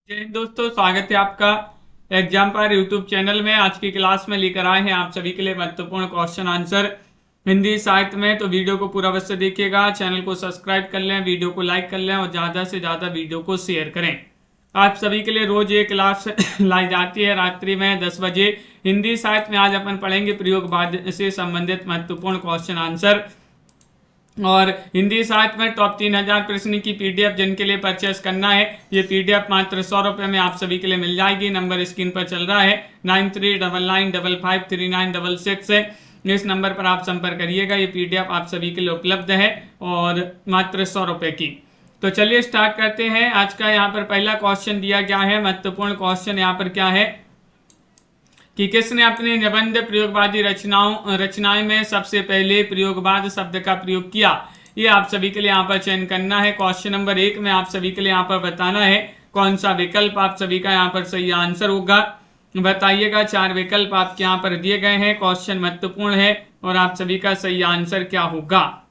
जय हिंद दोस्तों, स्वागत है आपका एग्जाम पर यूट्यूब चैनल में। आज की क्लास में लेकर आए हैं आप सभी के लिए महत्वपूर्ण क्वेश्चन आंसर हिंदी साहित्य में। तो वीडियो को पूरा अवश्य देखिएगा, चैनल को सब्सक्राइब कर लें, वीडियो को लाइक कर लें और ज़्यादा से ज़्यादा वीडियो को शेयर करें। आप सभी के लिए रोज ये क्लास लाई जाती है रात्रि में 10 बजे। हिंदी साहित्य में आज अपन पढ़ेंगे प्रयोगवाद से संबंधित महत्वपूर्ण क्वेश्चन आंसर। और हिंदी साहित्य में टॉप 3000 प्रश्न की पीडीएफ जिनके लिए परचेस करना है, ये पीडीएफ मात्र 100 रुपये में आप सभी के लिए मिल जाएगी। नंबर स्क्रीन पर चल रहा है 9399553966 है। इस नंबर पर आप संपर्क करिएगा। ये पीडीएफ आप सभी के लिए उपलब्ध है और मात्र 100 रुपये की। तो चलिए स्टार्ट करते हैं। आज का यहाँ पर पहला क्वेश्चन दिया गया है। महत्वपूर्ण क्वेश्चन यहाँ पर क्या है कि किसने अपनी निबंध प्रयोगवादी रचनाएं में सबसे पहले प्रयोगवाद शब्द का प्रयोग किया। ये आप सभी के लिए यहाँ पर चयन करना है। क्वेश्चन नंबर 1 में आप सभी के लिए यहाँ पर बताना है कौन सा विकल्प आप सभी का यहाँ पर सही आंसर होगा। बताइएगा। 4 विकल्प आपके यहाँ पर दिए गए हैं। क्वेश्चन महत्वपूर्ण है और आप सभी का सही आंसर क्या होगा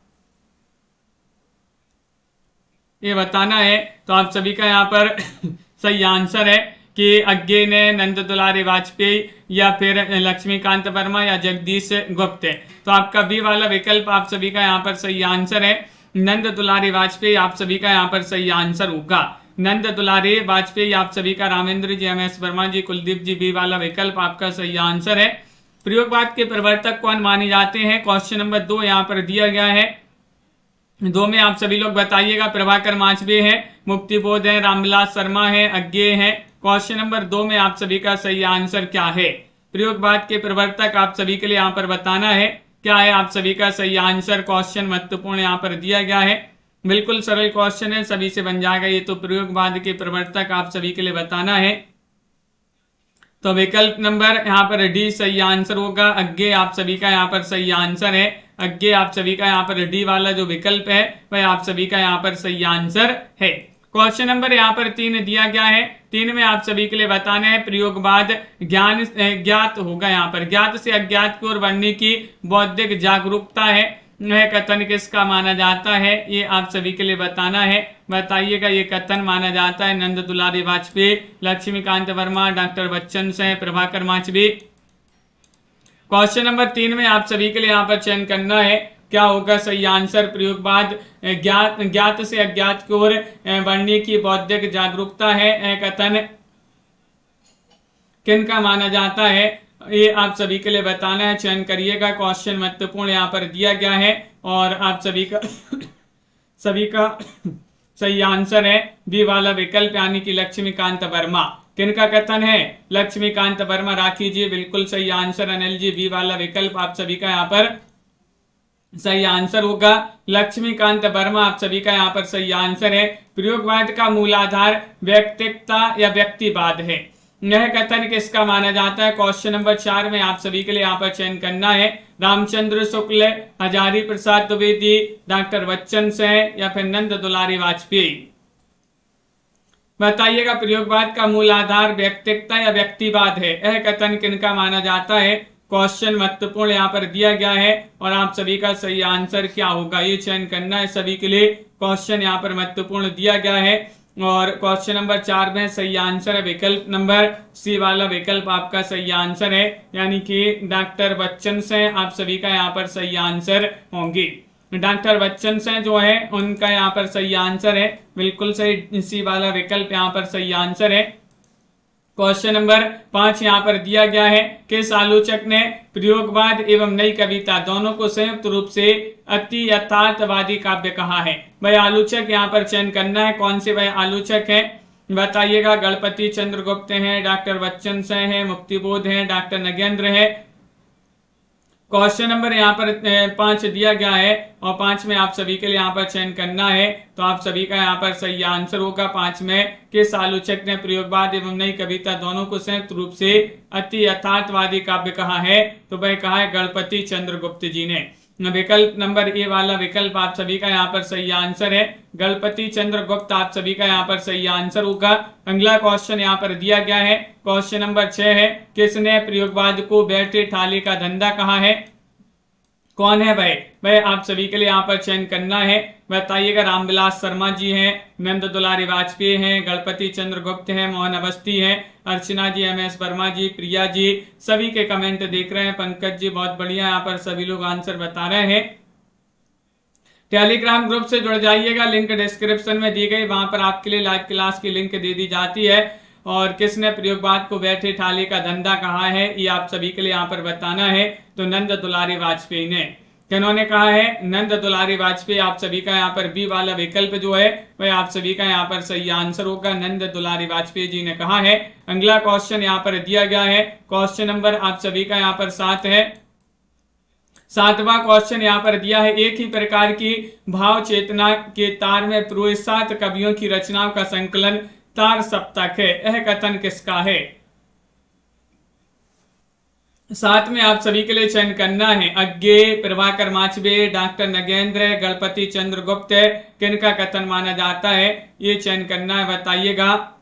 ये बताना है। तो आप सभी का यहाँ पर सही आंसर है कि अज्ञे ने, नंद दुलारे वाजपेयी या फिर लक्ष्मीकांत वर्मा या जगदीश गुप्त है। तो आपका बी वाला विकल्प आप सभी का यहाँ पर सही आंसर है। नंद दुलारे वाजपेयी आप सभी का यहाँ पर सही आंसर होगा। नंद दुलारे वाजपेयी आप सभी का रामेंद्र जी, एम एस वर्मा जी, कुलदीप जी, बी वाला विकल्प आपका सही आंसर है। प्रयोगवाद के प्रवर्तक कौन माने जाते हैं। क्वेश्चन नंबर 2 यहाँ पर दिया गया है। 2 में आप सभी लोग बताइएगा। प्रभाकर माचबे है, मुक्तिबोध है, रामविलास शर्मा है, अज्ञे है। क्वेश्चन नंबर 2 में आप सभी का सही आंसर क्या है। प्रयोगवाद के प्रवर्तक आप सभी के लिए यहाँ पर बताना है क्या है आप सभी का सही आंसर। क्वेश्चन महत्वपूर्ण यहाँ पर दिया गया है। बिल्कुल सरल क्वेश्चन है, सभी से बन जाएगा ये। तो प्रयोगवाद के प्रवर्तक आप सभी के लिए बताना है। तो विकल्प नंबर यहाँ पर डी सही आंसर होगा। अज्ञे आप सभी का यहाँ पर सही आंसर है। अज्ञे आप सभी का यहाँ पर डी वाला जो विकल्प है वह आप सभी का यहाँ पर सही आंसर है। क्वेश्चन नंबर यहाँ पर 3 दिया गया है। 3 में आप सभी के लिए बताना है प्रयोगवाद ज्ञात होगा। यहाँ पर ज्ञात से अज्ञात की ओर बढ़ने की बौद्धिक जागरूकता है, यह कथन किसका माना जाता है। ये आप सभी के लिए बताना है। बताइएगा। ये कथन माना जाता है नंद दुलारे वाजपेयी, लक्ष्मीकांत वर्मा, डॉक्टर बच्चन से, प्रभाकर माचबे। क्वेश्चन नंबर 3 में आप सभी के लिए यहाँ पर चयन करना है क्या होगा सही आंसर। प्रयोगवाद ज्ञात से अज्ञात की ओर बढ़ने की बौद्धिक जागरूकता है, कथन किनका माना जाता है। ये आप सभी के लिए बताना है। चयन करिएगा। क्वेश्चन महत्वपूर्ण यहाँ पर दिया गया है और आप सभी का सही आंसर है बी वाला विकल्प यानी कि लक्ष्मीकांत वर्मा। किनका कथन है। लक्ष्मीकांत वर्मा। राखी जी बिल्कुल सही आंसर। अनिल जी बी वाला विकल्प आप सभी का यहाँ पर सही आंसर होगा। लक्ष्मीकांत वर्मा आप सभी का यहाँ पर सही आंसर है। प्रयोगवाद का मूलाधार व्यक्तिकता या व्यक्तिवाद है, यह कथन किसका माना जाता है। क्वेश्चन नंबर 4 में आप सभी के लिए यहाँ पर चयन करना है रामचंद्र शुक्ल, हजारी प्रसाद द्विवेदी, डॉक्टर बच्चन से या फिर नंद दुलारे वाजपेयी। बताइएगा। प्रयोगवाद का मूल आधार व्यक्तिकता या व्यक्तिवाद है, यह कथन किनका माना जाता है। क्वेश्चन महत्वपूर्ण यहाँ पर दिया गया है और आप सभी का सही आंसर क्या होगा ये चयन करना है सभी के लिए। क्वेश्चन यहाँ पर महत्वपूर्ण दिया गया है और क्वेश्चन नंबर 4 में सही आंसर है विकल्प नंबर सी वाला विकल्प आपका सही आंसर है, यानी कि डॉक्टर बच्चन से आप सभी का यहाँ पर सही आंसर होंगे। डॉक्टर बच्चन से जो है उनका यहाँ पर सही आंसर है। बिल्कुल सही सी वाला विकल्प यहाँ पर सही आंसर है। क्वेश्चन नंबर 5 यहाँ पर दिया गया है किस आलोचक ने प्रयोगवाद एवं नई कविता दोनों को संयुक्त रूप से अति यथार्थवादी काव्य कहा है। वह आलोचक यहाँ पर चयन करना है। कौन से वह आलोचक है बताइएगा। गणपति चंद्रगुप्त हैं, डॉक्टर बच्चन से हैं, मुक्तिबोध हैं, डॉक्टर नगेंद्र है। क्वेश्चन नंबर यहाँ पर 5 दिया गया है और 5 में आप सभी के लिए यहाँ पर चयन करना है। तो आप सभी का यहाँ पर सही आंसर होगा 5 में किस आलोचक ने प्रयोगवाद एवं नई कविता दोनों को संयुक्त रूप से अति यथार्थवादी काव्य कहा है। तो वह कहा है गणपति चंद्रगुप्त जी ने। विकल्प नंबर ए वाला विकल्प आप सभी का यहाँ पर सही आंसर है। गणपति चंद्रगुप्त आप सभी का यहाँ पर सही आंसर होगा। अगला क्वेश्चन यहाँ पर दिया गया है। क्वेश्चन नंबर 6 है किसने प्रयोगवाद को बैठे ठाले का धंधा कहा है। कौन है भाई। आप सभी के लिए यहाँ पर चयन करना है। बताइएगा। रामविलास शर्मा जी हैं, नंद दुलारी वाजपेयी हैं, गणपति चंद्र गुप्त हैं, मोहन अवस्थी हैं, अर्चना जी, MS वर्मा जी, प्रिया जी, सभी के कमेंट देख रहे हैं। पंकज जी बहुत बढ़िया, यहाँ पर सभी लोग आंसर बता रहे हैं। टेलीग्राम ग्रुप से जुड़ जाइएगा, लिंक डिस्क्रिप्शन में दी गई, वहां पर आपके लिए लाइव क्लास की लिंक दे दी जाती है। और किसने प्रयोगवाद को बैठे ठाले का धंधा कहा है, ये आप सभी के लिए यहाँ पर बताना है। तो नंद दुलारी वाजपेयी ने, किन्होंने कहा है? नंद दुलारी वाजपेयी। आप सभी का यहाँ पर बी वाला विकल्प जो है वह आप सभी का यहाँ पर सही आंसर होगा, नंद दुलारी वाजपेयी जी ने कहा है। अगला क्वेश्चन यहाँ पर दिया गया है, क्वेश्चन नंबर आप सभी का यहाँ पर 7 है। 7वां क्वेश्चन यहाँ पर दिया है, एक ही प्रकार की भाव चेतना के तार में पिरोए 7 कवियों की रचनाओं का संकलन तार सप्तक है, यह कथन किसका है? 7 में आप सभी के लिए चयन करना है। अज्ञे, प्रभाकर माचबे, डॉक्टर नगेंद्र, गणपति चंद्र गुप्त, किनका कथन माना जाता है, ये चयन करना है, बताइएगा।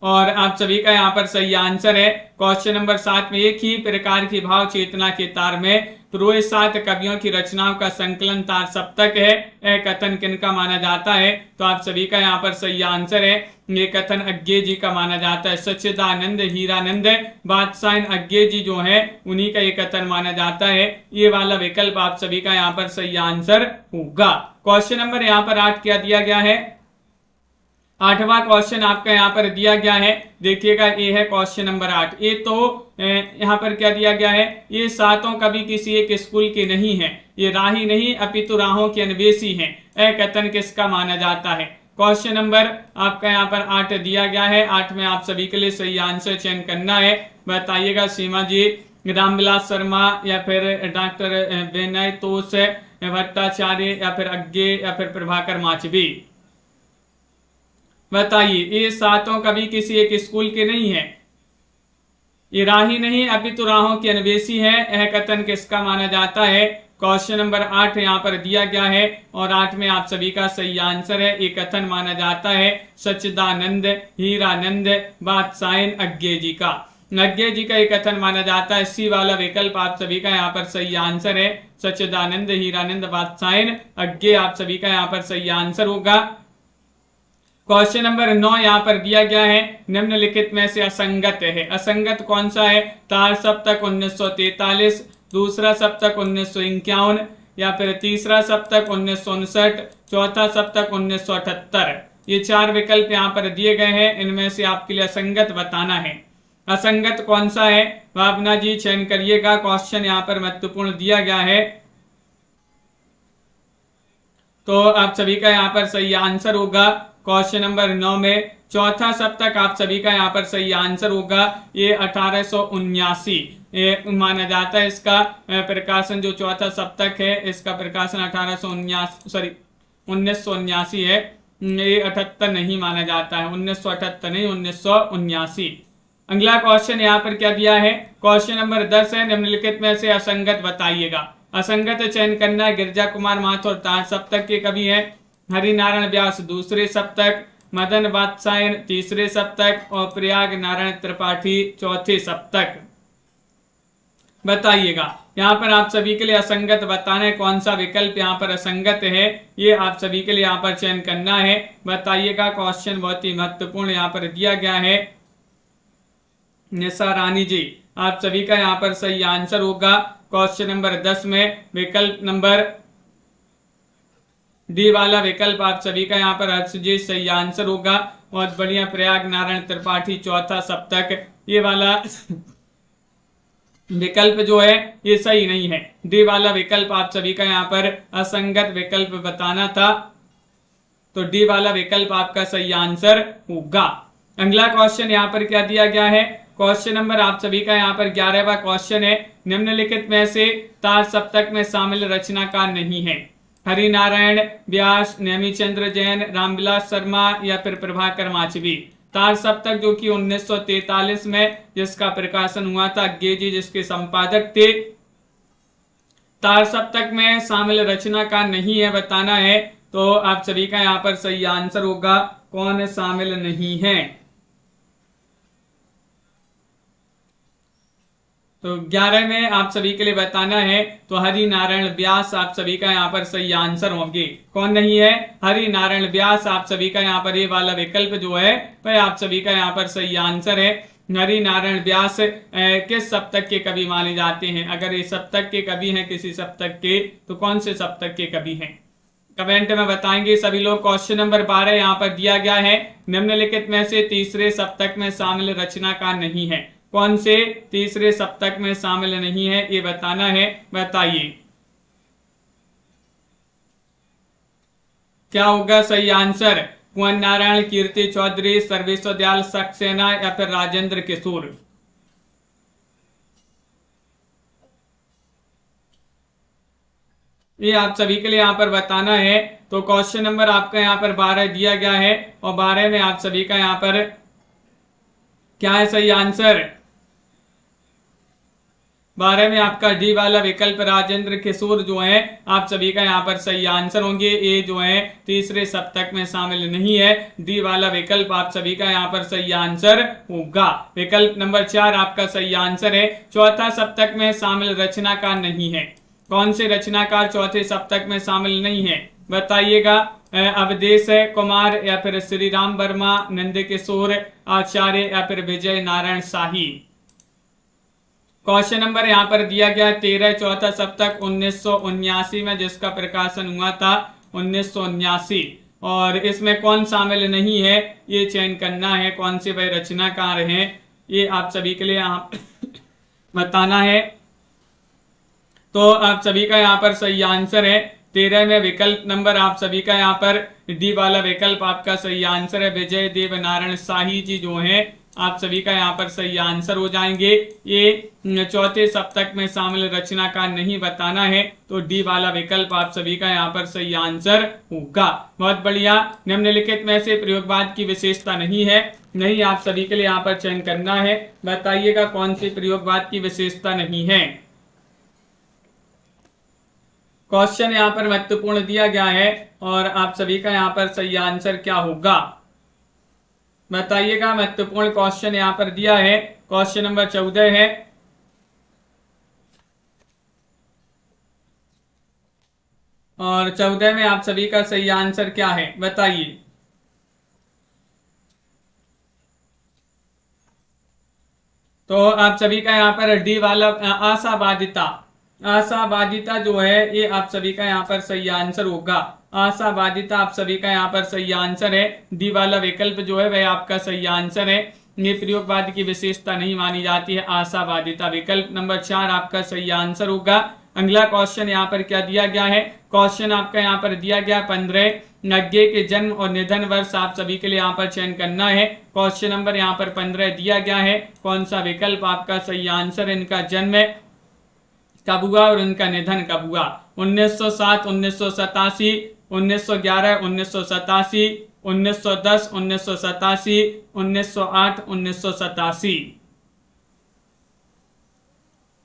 और आप सभी का यहाँ पर सही आंसर है। क्वेश्चन नंबर 7 में एक ही प्रकार की भाव चेतना के तार में पिरोए 7 कवियों की रचनाओं का संकलन तार सप्तक है, यह कथन किनका माना जाता है? तो आप सभी का यहाँ पर सही आंसर है, ये कथन अज्ञे जी का माना जाता है। सच्चिदानंद, हीरानंद, बादशाह अज्ञे जी जो है उन्हीं का ये कथन माना जाता है। ये वाला विकल्प आप सभी का यहाँ पर सही आंसर होगा। क्वेश्चन नंबर यहाँ पर 8 क्या दिया गया है? 8वां क्वेश्चन आपका यहाँ पर दिया गया है, देखिएगा, ये है क्वेश्चन नंबर 8। ये तो यहाँ पर क्या दिया गया है, ये 7 कवि किसी एक स्कूल के नहीं है, ये राही नहीं अपितु राहों के अन्वेषी हैं, यह कथन किसका माना जाता है? क्वेश्चन नंबर आपका यहाँ पर 8 दिया गया है। 8 में आप सभी के लिए सही आंसर चयन करना है, बताइएगा। सीमा जी, रामविलास शर्मा, या फिर डॉक्टर विनय तोष भट्टाचार्य, या फिर अज्ञे, या फिर प्रभाकर माचबी, बताइए। ये 7 कवि किसी एक स्कूल के नहीं है, ये राही नहीं अपितु राहों के अन्वेषी है, यह कथन किसका माना जाता है? क्वेश्चन नंबर 8 यहाँ पर दिया गया है, और 8 में आप सभी का सही आंसर है, ये कथन माना जाता है सच्चिदानंद, हीरानंद, बादशाह अज्ञे जी का। अज्ञे जी का ये कथन माना जाता है। सी वाला विकल्प आप सभी का यहाँ पर सही आंसर है, सच्चिदानंद, हीरानंद, बादशाह अज्ञे आप सभी का यहाँ पर सही आंसर होगा। क्वेश्चन नंबर 9 यहाँ पर दिया गया है, निम्नलिखित में से असंगत है। असंगत कौन सा है? तार सप्तक 1943, दूसरा सप्तक 1951, या फिर तीसरा सप्तक 1959, चौथा सप्तक 1978। ये 4 विकल्प यहाँ पर दिए गए हैं, इनमें से आपके लिए असंगत बताना है। असंगत कौन सा है, भावना जी चयन करिएगा। क्वेश्चन यहाँ पर महत्वपूर्ण दिया गया है, तो आप सभी का यहाँ पर सही आंसर होगा। क्वेश्चन नंबर 9 में चौथा सप्तक आप सभी का यहाँ पर सही आंसर होगा। ये 1879 माना जाता है। इसका प्रकाशन जो चौथा सप्तक है, इसका प्रकाशन 1979 है। ये 78 नहीं माना जाता है, 1978 नहीं, 1979। अगला क्वेश्चन यहाँ पर क्या दिया है? क्वेश्चन नंबर 10 है, निम्नलिखित में से असंगत बताइएगा। असंगत चयन करना। गिरजा कुमार माथुर तार सप्तक के कवि है, हरिनारायण व्यास दूसरे सप्तक, मदन बादशाह तीसरे सप्तक, और प्रयाग नारायण त्रिपाठी चौथे सप्तक, बताइएगा। यहाँ पर आप सभी के लिए असंगत बताना है, कौन सा विकल्प यहाँ पर असंगत है, ये आप सभी के लिए यहाँ पर चयन करना है, बताइएगा। क्वेश्चन बहुत ही महत्वपूर्ण यहाँ पर दिया गया है। निशा रानी जी, आप सभी का यहाँ पर सही आंसर होगा। क्वेश्चन नंबर 10 में विकल्प नंबर डी वाला विकल्प आप सभी का यहाँ पर हर्ष जी सही आंसर होगा। बहुत बढ़िया, प्रयाग नारायण त्रिपाठी चौथा सप्तक, ये वाला विकल्प जो है ये सही नहीं है। डी वाला विकल्प आप सभी का यहाँ पर असंगत विकल्प बताना था, तो डी वाला विकल्प आपका सही आंसर होगा। अगला क्वेश्चन यहाँ पर क्या दिया गया है? क्वेश्चन नंबर आप सभी का यहाँ पर 11वां क्वेश्चन है, निम्नलिखित में से तार सप्तक में शामिल रचनाकार नहीं है। हरिनारायण व्यास, नेमीचंद्र जैन, रामविलास शर्मा, या फिर प्रभाकर माचबी। तार सप्तक जो कि 1943 में जिसका प्रकाशन हुआ था, अज्ञे जी जिसके संपादक थे। तार सप्तक में शामिल रचनाकार नहीं है बताना है, तो आप सभी का यहाँ पर सही आंसर होगा, कौन शामिल नहीं है। तो 11 में आप सभी के लिए बताना है, तो हरि नारायण व्यास आप सभी का यहाँ पर सही आंसर होंगे। कौन नहीं है? हरि नारायण व्यास आप सभी का यहाँ पर ये वाला विकल्प जो है वह आप सभी का यहाँ पर सही आंसर है। हरि नारायण व्यास किस सप्तक के कवि माने जाते हैं? अगर ये सप्तक के कवि हैं किसी सप्तक के, तो कौन से सप्तक के कवि हैं? कमेंट में बताएंगे सभी लोग। क्वेश्चन नंबर 12 यहाँ पर दिया गया है, निम्नलिखित में से तीसरे सप्तक में शामिल रचनाकार नहीं है। कौन से तीसरे सप्तक में शामिल नहीं है ये बताना है, बताइए क्या होगा सही आंसर? कुंवर नारायण, कीर्ति चौधरी, सर्वेश्वर दयाल सक्सेना या फिर राजेंद्र किशोर? ये आप सभी के लिए यहाँ पर बताना है। तो क्वेश्चन नंबर आपका यहाँ पर 12 दिया गया है और 12 में आप सभी का यहाँ पर क्या है सही आंसर? 12 में आपका डी वाला विकल्प राजेंद्र किशोर जो है आप सभी का यहाँ पर सही आंसर होंगे। ये जो है तीसरे सप्तक में शामिल नहीं है। डी वाला विकल्प आप सभी का यहाँ पर सही आंसर होगा। विकल्प नंबर 4 आपका सही आंसर है। चौथा सप्तक में शामिल रचनाकार नहीं है। कौन से रचनाकार चौथे सप्तक में शामिल नहीं है बताइएगा? अवधेश कुमार या फिर श्री राम वर्मा, नंद किशोर आचार्य या फिर विजय नारायण शाही? क्वेश्चन नंबर यहाँ पर दिया गया 13, चौथा सप्तक 1979 में जिसका प्रकाशन हुआ था 1979, और इसमें कौन शामिल नहीं है ये चयन करना है। कौन से वह रचनाकार हैं ये आप सभी के लिए यहाँ बताना है। तो आप सभी का यहाँ पर सही आंसर है 13 में विकल्प नंबर आप सभी का यहाँ पर डी वाला विकल्प आपका सही आंसर है। विजय देव नारायण शाही जी जो हैं आप सभी का यहाँ पर सही आंसर हो जाएंगे। ये चौथे सप्तक में शामिल रचनाकार नहीं बताना है, तो डी वाला विकल्प आप सभी का यहाँ पर सही आंसर होगा। बहुत बढ़िया। निम्नलिखित में से प्रयोगवाद की विशेषता नहीं है, नहीं आप सभी के लिए यहाँ पर चयन करना है। बताइएगा कौन सी प्रयोगवाद की विशेषता नहीं है। क्वेश्चन यहाँ पर महत्वपूर्ण दिया गया है और आप सभी का यहाँ पर सही आंसर क्या होगा बताइएगा। महत्वपूर्ण क्वेश्चन यहाँ पर दिया है, क्वेश्चन नंबर 14 है और 14 में आप सभी का सही आंसर क्या है बताइए। तो आप सभी का यहाँ पर डी वाला आशावादिता, आशावादिता जो है ये आप सभी का यहाँ पर सही आंसर होगा। आशावादिता आप सभी का यहाँ पर सही आंसर है। डी वाला विकल्प जो है वह आपका सही आंसर है। ये प्रयोगवाद की विशेषता नहीं मानी जाती है आशावादिता। विकल्प नंबर 4 आपका सही आंसर होगा। अगला क्वेश्चन यहाँ पर क्या दिया गया है? क्वेश्चन आपका यहाँ पर दिया गया 15, अज्ञे के जन्म और निधन वर्ष आप सभी के लिए यहाँ पर चयन करना है। क्वेश्चन नंबर यहाँ पर 15 दिया गया है। कौन सा विकल्प आपका सही आंसर? इनका जन्म कब हुआ और इनका निधन कब हुआ? 1907, 1987, 1911, 1987, 1910, 1987, 1908, 1987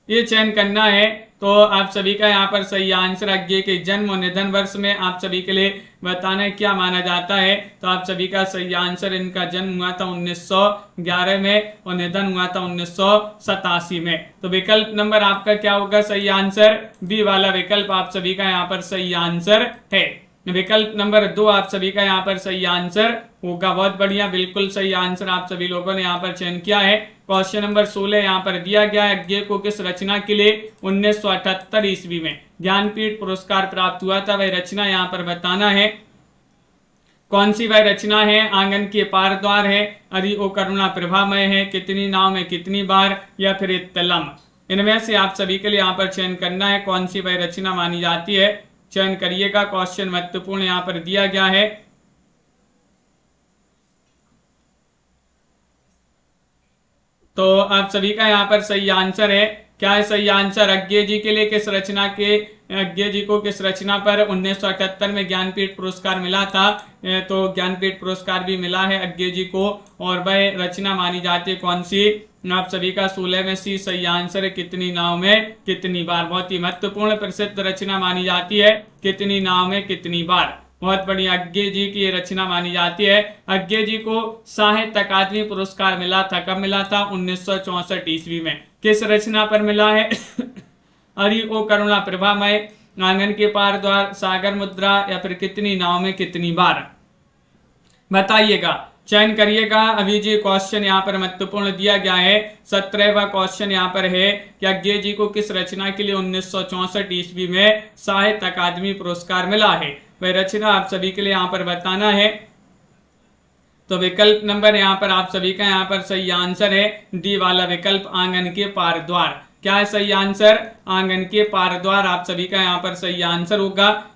ये चयन करना है। तो आप सभी का यहाँ पर सही आंसर अज्ञे के जन्म और निधन वर्ष में आप सभी के लिए बताना है क्या माना जाता है। तो आप सभी का सही आंसर इनका जन्म हुआ था 1911 में और निधन हुआ था 1987 में। तो विकल्प नंबर आपका क्या होगा सही आंसर? बी वाला विकल्प आप सभी का यहाँ पर सही आंसर है। विकल्प नंबर 2 आप सभी का यहाँ पर सही आंसर होगा। बहुत बढ़िया, बिल्कुल सही आंसर आप सभी लोगों ने यहाँ पर चयन किया है। क्वेश्चन नंबर 16 यहाँ पर दिया गया है, अज्ञे को किस रचना के लिए 1978 ईस्वी में ज्ञानपीठ पुरस्कार प्राप्त हुआ था? वह रचना यहाँ पर बताना है। कौन सी वह रचना है? आंगन के पार द्वार है, अरि ओ करुणा प्रभामय है, कितनी नाव में कितनी बार, या फिर तलम? इनमें से आप सभी के लिए यहाँ पर चयन करना है कौन सी वह रचना मानी जाती है। चयन करिएगा। क्वेश्चन महत्वपूर्ण यहाँ पर दिया गया है। तो आप सभी का यहाँ पर सही आंसर है। क्या है सही आंसर? अज्ञे जी के लिए किस रचना के, अज्ञे जी को किस रचना पर 1978 में ज्ञानपीठ पुरस्कार मिला था? तो ज्ञानपीठ पुरस्कार भी मिला है अज्ञे जी को, और वह रचना मानी जाती है कौन सी? आप सभी का 16 में सी सही आंसर है, कितनी नाव में कितनी बार। बहुत ही महत्वपूर्ण प्रसिद्ध रचना मानी जाती है, कितनी नाव में कितनी बार। बहुत बढ़िया। अज्ञे जी की ये रचना मानी जाती है। अज्ञे जी को साहित्य अकादमी पुरस्कार मिला था। कब मिला था? 1964 ईस्वी में। किस रचना पर मिला है? अरि ओ करुणा प्रभामय, आंगन के पार द्वार, सागर मुद्रा, या फिर कितनी नाव में कितनी बार? बताइएगा, चयन करिएगा। अभी जी क्वेश्चन यहाँ पर महत्वपूर्ण दिया गया है। 17वां क्वेश्चन यहाँ पर है कि अज्ञे जी को किस रचना के लिए 1964 ईस्वी में साहित्य अकादमी पुरस्कार मिला है? वह रचना आप सभी के लिए यहाँ पर बताना है। तो विकल्प नंबर यहाँ पर आप सभी का यहाँ पर सही आंसर है डी वाला विकल्प, आंगन के पार द्वार। क्या है सही आंसर? आंगन के पार द्वार आप सभी का यहाँ पर सही आंसर होगा।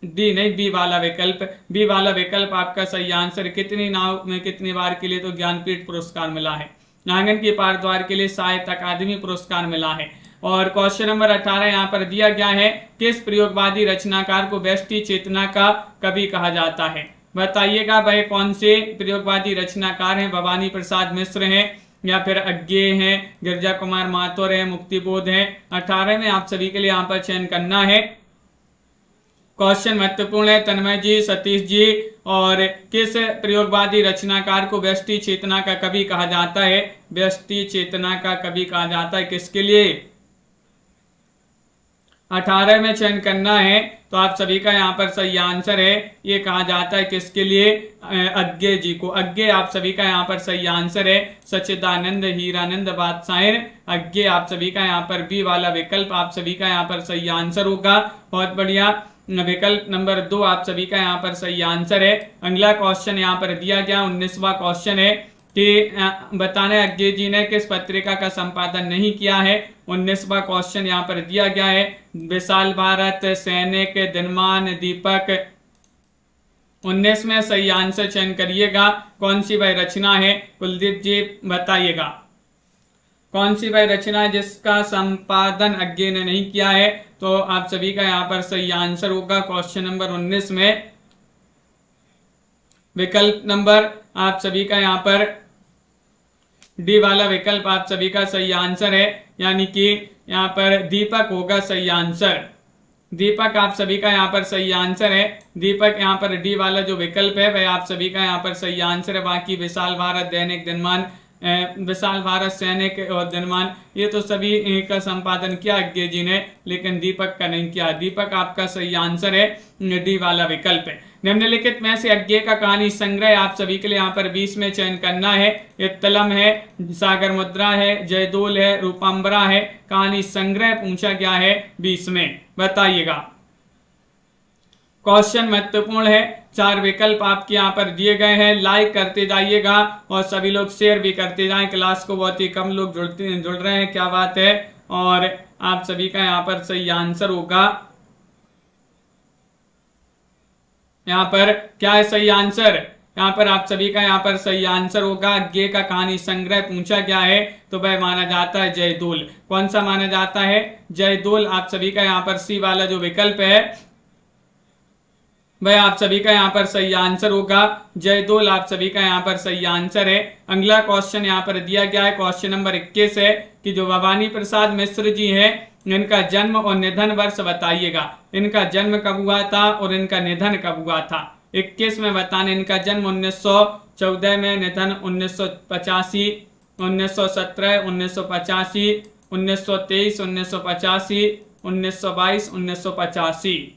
डी नहीं, बी वाला विकल्प। बी वाला विकल्प आपका सही आंसर। कितनी नाव में कितनी बार के लिए तो ज्ञानपीठ पुरस्कार मिला है। आंगन के पार द्वार के लिए साहित्य अकादमी पुरस्कार मिला है। और क्वेश्चन नंबर 18 यहाँ पर दिया गया है, किस प्रयोगवादी रचनाकार को व्यष्टि चेतना का कवि कहा जाता है? बताइएगा वह कौन से प्रयोगवादी रचनाकार हैं? भवानी प्रसाद मिश्र हैं, या फिर अज्ञे हैं, गिरजा कुमार माथुर है, मुक्तिबोध है? 18 में आप सभी के लिए यहाँ पर चयन करना है। क्वेश्चन महत्वपूर्ण है तन्मय जी, सतीश जी। और किस प्रयोगवादी रचनाकार को व्यष्टि चेतना का कवि कहा जाता है? व्यष्टि चेतना का कवि कहा जाता है किसके लिए? 18 में चयन करना है। तो आप सभी का यहाँ पर सही आंसर है, ये कहा जाता है किसके लिए? अज्ञे जी को। अज्ञे आप सभी का यहाँ पर सही आंसर है। सच्चिदानंद हीरानंद बादशाह अज्ञे आप सभी का यहाँ पर बी वाला विकल्प आप सभी का यहाँ पर सही आंसर होगा। बहुत बढ़िया। विकल्प नंबर 2 आप सभी का यहाँ पर सही आंसर है। अगला क्वेश्चन यहाँ पर दिया गया 19वां क्वेश्चन है कि बताने अज्ञे जी ने किस पत्रिका का संपादन नहीं किया है? 19वां क्वेश्चन यहाँ पर दिया गया है। विशाल भारत, सैनिक, दिनमान, दीपक। 19 में सही आंसर चयन करिएगा। कौन सी वह रचना है? कुलदीप जी बताइएगा, कौन सी वह रचना है जिसका संपादन अज्ञे ने नहीं किया है? तो आप सभी का यहाँ पर सही आंसर होगा क्वेश्चन नंबर 19 में विकल्प नंबर आप सभी का यहाँ पर डी वाला विकल्प आप सभी का सही आंसर है, यानी कि यहाँ पर दीपक होगा सही आंसर। दीपक आप सभी का यहाँ पर सही आंसर है। दीपक यहाँ पर डी वाला जो विकल्प है वह आप सभी का यहाँ पर सही आंसर है। बाकी विशाल भारत, दैनिक दिनमान, विशाल भारत, सैनिक और दिनमान, ये तो सभी का संपादन किया अज्ञे जी ने, लेकिन दीपक का नहीं किया। दीपक आपका सही आंसर है, डी वाला विकल्प है। निम्नलिखित में से अज्ञे का कहानी संग्रह आप सभी के लिए यहाँ पर 20 में चयन करना है। इत्तलम है, सागर मुद्रा है, जयदोल है, रूपाम्बरा है। कहानी संग्रह पूछा गया है 20 में, बताइएगा। क्वेश्चन महत्वपूर्ण है। 4 विकल्प आपके यहाँ पर दिए गए हैं। लाइक करते जाइएगा और सभी लोग शेयर भी करते जाएं। क्लास को बहुत ही कम लोग जुड़ रहे हैं, क्या बात है। और आप सभी का यहाँ पर सही आंसर होगा। यहाँ पर क्या है सही आंसर? यहाँ पर आप सभी का यहाँ पर सही आंसर होगा। अज्ञे का कहानी संग्रह पूछा गया है तो वह माना जाता है जयदोल। कौन सा माना जाता है? जयदोल। आप सभी का यहाँ पर सी वाला जो विकल्प है वह आप सभी का यहाँ पर सही आंसर होगा। जयदोल आप सभी का यहाँ पर सही आंसर है। अगला क्वेश्चन यहाँ पर दिया गया है, क्वेश्चन नंबर 21 है कि जो भवानी प्रसाद मिश्र जी हैं इनका जन्म और निधन वर्ष बताइएगा। इनका जन्म कब हुआ था और इनका निधन कब हुआ था? 21 में बताने। इनका जन्म 1914 में, निधन 1985, 1917, 1985, 1923, 1985, 1922, 1985।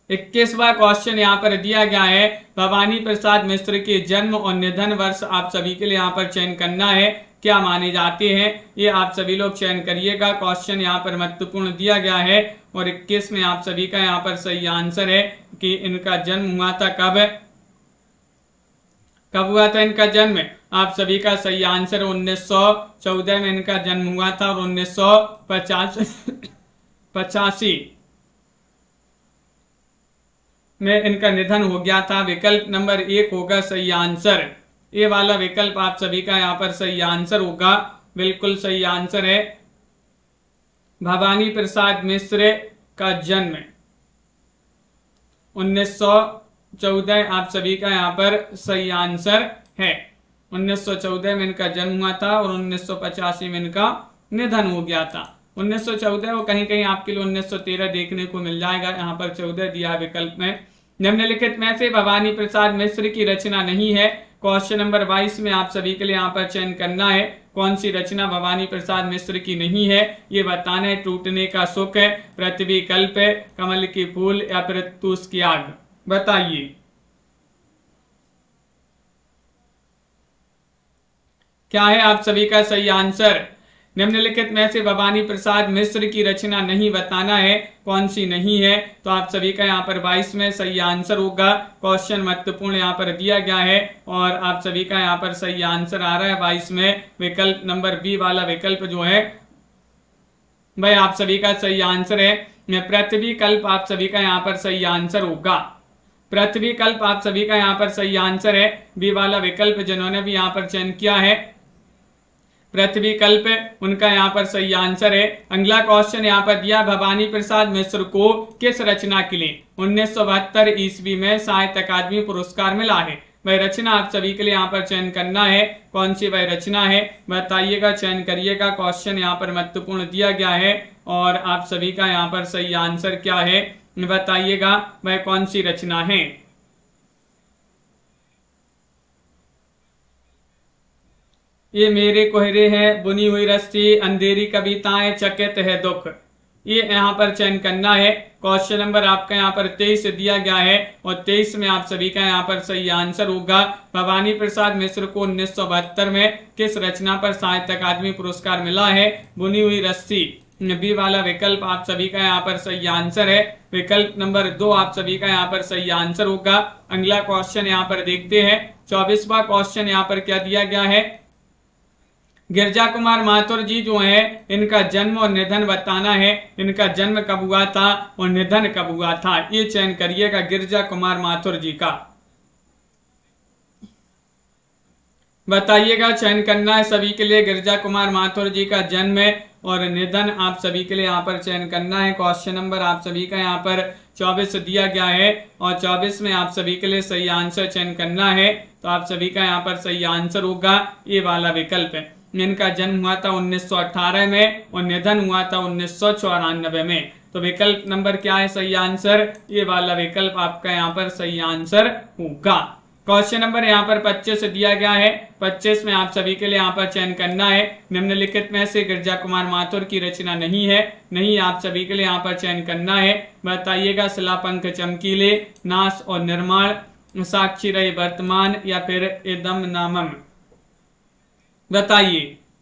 21वां क्वेश्चन यहाँ पर दिया गया है, भवानी प्रसाद मिश्र के जन्म और निधन वर्ष आप सभी के लिए यहाँ पर चयन करना है। क्या माने जाते हैं? ये आप सभी लोग चयन करिएगा। क्वेश्चन यहाँ पर महत्वपूर्ण दिया गया है। और 21 में आप सभी का यहाँ पर सही आंसर है कि इनका जन्म हुआ था कब? कब हुआ था इनका जन्म? आप सभी का सही आंसर 1914 में इनका जन्म हुआ था और 1985 में इनका निधन हो गया था। विकल्प नंबर 1 होगा सही आंसर। ये वाला विकल्प आप सभी का यहाँ पर सही आंसर होगा, बिल्कुल सही आंसर है। भवानी प्रसाद मिश्र का जन्म 1914 आप सभी का यहाँ पर सही आंसर है। 1914 में इनका जन्म हुआ था और 1985 में इनका निधन हो गया था। 1914 वो कहीं कहीं आपके लिए 1913 देखने को मिल जाएगा, यहाँ पर 14 दिया है विकल्प में। निम्नलिखित में से भवानी प्रसाद मिश्र की रचना नहीं है। क्वेश्चन नंबर 22 में आप सभी के लिए यहाँ पर चयन करना है कौन सी रचना भवानी प्रसाद मिश्र की नहीं है, ये बताना है। टूटने का सुख है, पृथ्वी कल्प है, कमल की फूल या फिर तूस की आग, बताइए। क्या है आप सभी का सही आंसर? निम्नलिखित में से भवानी प्रसाद मिश्र की रचना नहीं बताना है, कौन सी नहीं है। तो आप सभी का यहाँ पर 22 में सही आंसर होगा। क्वेश्चन महत्वपूर्ण यहाँ पर दिया गया है और आप सभी का यहाँ पर सही आंसर आ रहा है 22 में विकल्प नंबर बी वाला विकल्प जो है भाई आप सभी का सही आंसर है। पृथ्वी कल्प आप सभी का यहाँ पर सही आंसर होगा। पृथ्वी कल्प आप सभी का यहाँ पर सही आंसर है, बी वाला विकल्प जिन्होंने भी यहाँ पर चयन किया है पृथ्वी कल्प, उनका यहाँ पर सही आंसर है। अगला क्वेश्चन यहाँ पर दिया, भवानी प्रसाद मिश्र को किस रचना के लिए 1972 ईस्वी में साहित्य अकादमी पुरस्कार मिला है। वह रचना आप सभी के लिए यहाँ पर चयन करना है, कौन सी वह रचना है बताइएगा, चयन करिएगा। क्वेश्चन यहाँ पर महत्वपूर्ण दिया गया है और आप सभी का यहाँ पर सही आंसर क्या है बताइएगा, वह कौन सी रचना है। ये मेरे कोहरे हैं, बुनी हुई रस्सी, अंधेरी कविताएं, चकित है दुख, ये यहाँ पर चयन करना है। क्वेश्चन नंबर आपका यहाँ पर 23 दिया गया है और 23 में आप सभी का यहाँ पर सही आंसर होगा। भवानी प्रसाद मिश्र को 1972 में किस रचना पर साहित्य अकादमी पुरस्कार मिला है, बुनी हुई रस्सी, बी वाला विकल्प आप सभी का यहाँ पर सही आंसर है। विकल्प नंबर 2 आप सभी का यहाँ पर सही आंसर होगा। अगला क्वेश्चन यहाँ पर देखते हैं, 24वां क्वेश्चन यहाँ पर क्या दिया गया है, गिरजा कुमार माथुर जी जो है इनका जन्म और निधन बताना है। इनका जन्म कब हुआ था और निधन कब हुआ था, ये चयन करिएगा गिरजा कुमार माथुर जी का, बताइएगा। चयन करना है सभी के लिए, गिरजा कुमार माथुर जी का जन्म और निधन आप सभी के लिए यहाँ पर चयन करना है। क्वेश्चन नंबर आप सभी का यहाँ पर 24 दिया गया है और 24 में आप सभी के लिए सही आंसर चयन करना है। तो आप सभी का यहाँ पर सही आंसर होगा ये वाला विकल्प है। इनका जन्म हुआ था 1918 में और निधन हुआ था 1994 में। तो विकल्प नंबर क्या है सही आंसर, ये वाला विकल्प आपका यहाँ पर सही आंसर होगा। क्वेश्चन नंबर यहाँ पर 25 दिया गया है, 25 में आप सभी के लिए यहाँ पर चयन करना है। निम्नलिखित में से गिरजा कुमार माथुर की रचना नहीं है, नहीं आप सभी के लिए यहाँ पर चयन करना है, बताइएगा। शिलापंख चमकीले, नाश और निर्माण, साक्षी रहे वर्तमान या फिर इदम नामम, बताइए।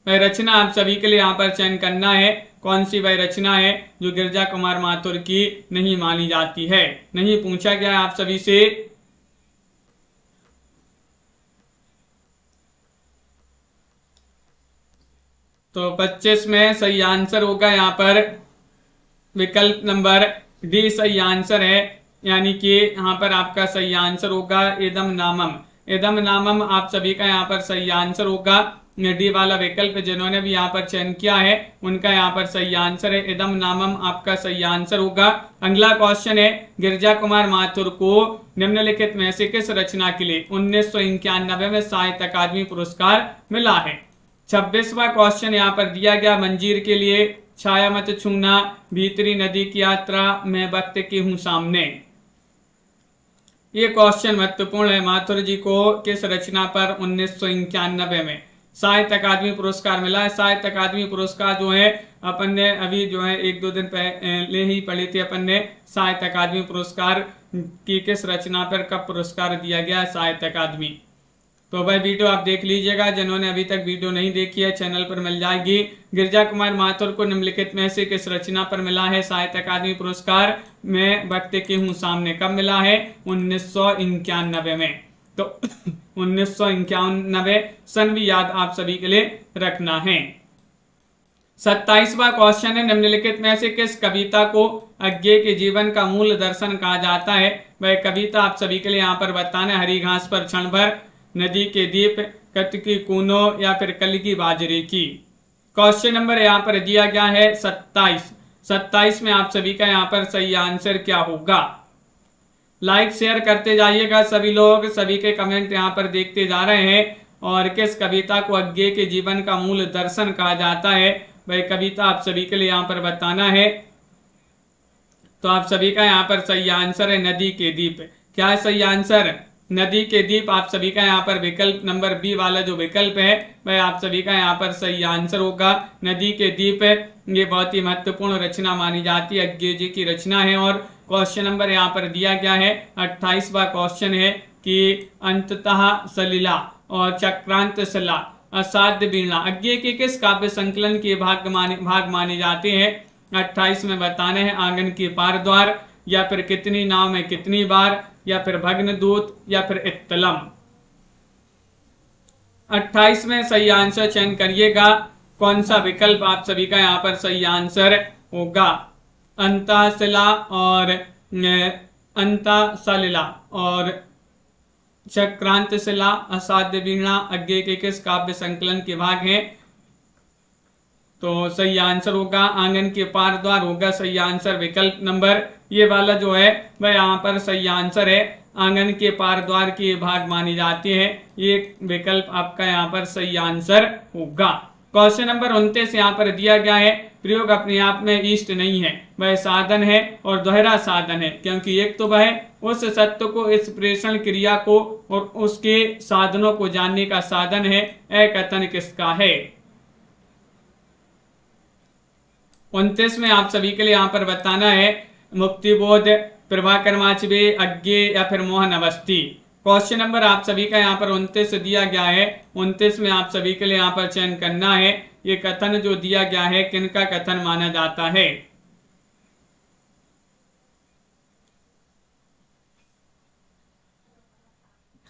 वह रचना आप सभी के लिए यहाँ पर चयन करना है, कौन सी वह रचना है जो गिरजा कुमार माथुर की नहीं मानी जाती है, नहीं पूछा गया आप सभी से। तो 25 में सही आंसर होगा यहाँ पर विकल्प नंबर डी सही आंसर है, यानी कि यहाँ पर आपका सही आंसर होगा इदम नामम। इदम नामम आप सभी का यहाँ पर सही आंसर होगा। डी वाला विकल्प जिन्होंने भी यहाँ पर चयन किया है उनका यहाँ पर सही आंसर है, इदम नामम आपका सही आंसर होगा। अगला क्वेश्चन है, गिरजा कुमार माथुर को निम्नलिखित में से किस रचना के लिए 1991 में साहित्य अकादमी पुरस्कार मिला है। 26वां क्वेश्चन यहाँ पर दिया गया, मंजीर के लिए, छाया मत छूना, भीतरी नदी की यात्रा, मैं वक्त की हूं सामने, ये क्वेश्चन महत्वपूर्ण है। माथुर जी को किस रचना पर 1991 में साहित्य अकादमी पुरस्कार मिला है। साहित्य अकादमी पुरस्कार जो है अपन ने अभी जो है 1-2 दिन पहले ही पढ़ी थी अपन ने, साहित्य अकादमी पुरस्कार की किस रचना पर कब पुरस्कार दिया गया है साहित्य अकादमी। तो वह वीडियो आप देख लीजिएगा, जिन्होंने अभी तक वीडियो नहीं देखी है चैनल पर मिल जाएगी। गिरजा कुमार माथुर को निम्नलिखित में से किस रचना पर मिला है साहित्य अकादमी पुरस्कार, मैं वक्त की हूं सामने, कब मिला है 1991 में। तो 1991 सन भी याद आप सभी के लिए रखना है। 27वां क्वेश्चन है, निम्नलिखित में से किस कविता को अज्ञे के जीवन का मूल दर्शन कहा जाता है। वह कविता आप सभी के लिए यहाँ पर बताना है, हरी घास पर क्षण भर, नदी के दीप, कत की कूनो या फिर कल की बाजरे की। क्वेश्चन नंबर यहाँ पर दिया गया है 27। 27 में आप सभी का यहाँ पर सही आंसर क्या होगा। लाइक शेयर करते जाइएगा सभी लोग, सभी के कमेंट यहाँ पर देखते जा रहे हैं। और किस कविता को अज्ञे के जीवन का मूल दर्शन कहा जाता है, वह कविता आप सभी के लिए यहाँ पर बताना है। तो आप सभी का यहाँ पर सही आंसर है नदी के दीप। क्या है सही आंसर? नदी के दीप आप सभी का यहाँ पर विकल्प नंबर बी वाला जो विकल्प है वह आप सभी का यहाँ पर सही आंसर होगा। नदी के दीप ये बहुत ही महत्वपूर्ण रचना मानी जाती है, अज्ञे जी की रचना है। और क्वेश्चन नंबर यहाँ पर दिया गया है 28वां क्वेश्चन है कि अंततः सलिला और चक्रांत सला असाध्य वीणा अज्ञे के किस काव्य संकलन के भाग माने जाते हैं? 28 में बताना है आंगन के पार द्वार, या फिर कितनी नाव में कितनी बार, या फिर भग्न दूत, या फिर इत्तलम। 28 में सही आंसर चयन करिएगा। कौन सा विकल्प आप सभी का यहाँ पर सही आंसर होगा? अंतःशिला और अंतःसलिला और चक्रांत शिला असाध्य वीणा अज्ञे के किस काव्य संकलन के भाग हैं? तो सही आंसर होगा आंगन के पार द्वार होगा सही आंसर। विकल्प नंबर ये वाला जो है वह यहाँ पर सही आंसर है। आंगन के पार द्वार के भाग माने जाते हैं, ये विकल्प आपका यहाँ पर सही आंसर होगा। क्वेश्चन नंबर 29 यहाँ पर दिया गया है प्रयोग अपने आप में इष्ट नहीं है, वह साधन है और दोहरा साधन है, क्योंकि एक तो वह उस सत्य को, इस प्रेषण क्रिया को और उसके साधनों को जानने का साधन है। कथन किसका है? 29 में आप सभी के लिए यहाँ पर बताना है मुक्तिबोध, प्रभाकर माचवे, अज्ञे या फिर मोहन अवस्थी। क्वेश्चन नंबर आप सभी का यहाँ पर 29 दिया गया है। 29 में आप सभी के लिए यहाँ पर चयन करना है ये कथन जो दिया गया है किनका कथन माना जाता है?